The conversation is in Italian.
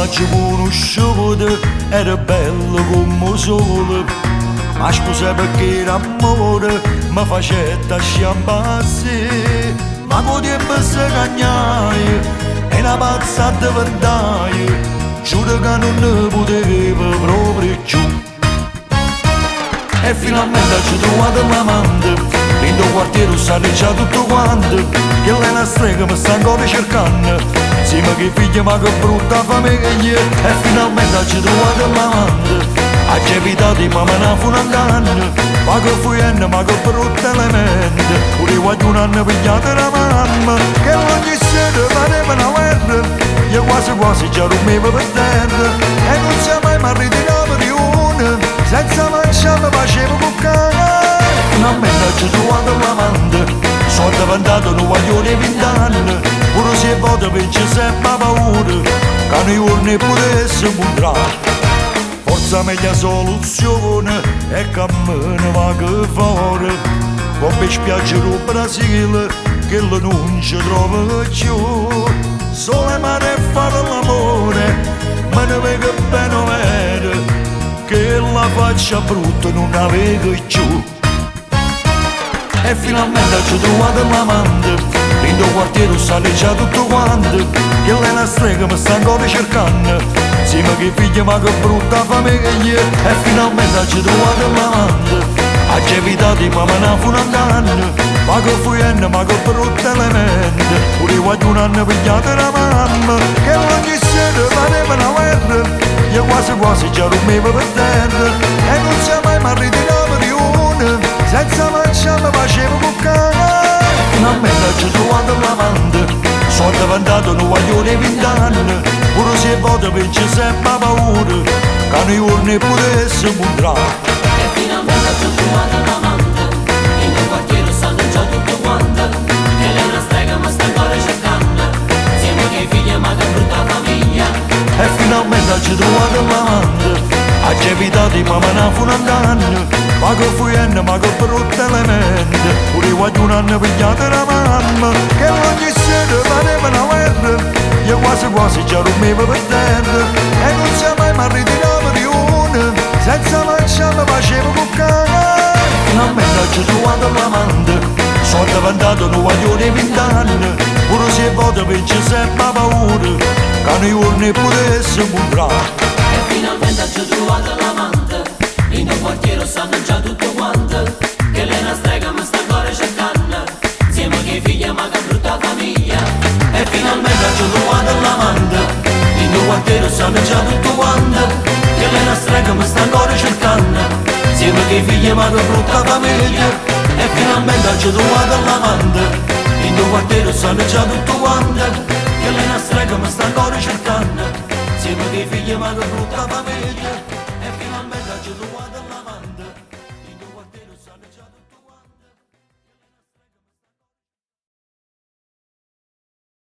ci conoscevo, era bello come il sole, ma scusa perché l'amore mi faceva sciampare, ma con tempo si cagnai e una pazza diventai, giuro che non ne potevo proprio più. E finalmente ci ho trovato l'amante, in tuo quartiere sanno già tutto quanto, che lei è una strega mi sta ancora cercando. Sì, ma che figlia, ma che brutta famiglia. E finalmente ci ho trovato l'amante, ha evitato ma me ne fu un anno. Ma che fuienne, ma che brutta elemento, pure qualcuno hanno pigliato la mamma, che ogni sera pareva una guerra, io quasi quasi già dormivo per terra. E non sia mai mi ritiravo di una, senza mangiare mi facevo cuccare. Finalmente ci ho trovato l'amante, sono diventato un guaglione 20 anni, pure se voto vince sempre paura, che nei giorni potesse mutare. Forza meglio soluzione è che a me ne va che fare, come mi spiace il Brasile che non ci trova più. Sole mare e fare l'amore, ma ne vedo bene vero, che la faccia brutta non la vedo più. E finalmente ci ho trovato l'amante, in tuo quartiere sanno già tutto quanto, che lei è una strega mi sta ancora cercando. Sì, ma che figlia, ma che brutta famiglia. E finalmente ci ho trovato l'amante, ha evitato ma me ne fu un anno. Ma che fuienne, ma che brutta elemento, pure qualcuno hanno pigliato la mamma, che ogni sera pareva una guerra, io quasi quasi già dormivo per terra. E non sia mai mi ritiravo di una, senza mangiare mi facevo cuccare. Finalmente ci ho trovato l'amante, sono diventato un guaglione 20 anni, pure se voto vince sempre paura, che nei giorni potesse mutare. E finalmente ci ho trovato l'amante, in tuo quartiere sanno già tutto quanto, che lei è una strega ma sta ancora cercando, siamo che figlia ma che brutta famiglia. E finalmente ci ho trovato l'amante, ha evitato ma me ne fu un anno. Ma che fuienne, ma che brutta elemento, pure qualcuno hanno pigliato la mamma, che ogni sera pareva una guerra, io quasi quasi già dormivo per terra. E non sia mai mi ritiravo di una, senza mangiare mi facevo cuccare. Finalmente ci ho trovato l'amante, sono diventato un guaglione 20 anni, pure se voto vince sempre paura, che nei giorni potesse mutare. E finalmente ci ho trovato l'amante, in tuo quartiere sanno già tutto quanto, che lei è una strega ma sta ancora cercando, siamo che figlia ma che brutta famiglia. E finalmente ci ho trovato l'amante, in tuo quartiere sanno già tutto quanto, che lei è una strega ma sta ancora cercando, siamo che figlia ma che brutta famiglia. E finalmente ci ho trovato l'amante, in tuo quartiere sanno già tutto quanto, che lei è una strega ma sta ancora cercando, siamo che figlia ma che brutta famiglia. E finalmente ci ho trovato l'amante.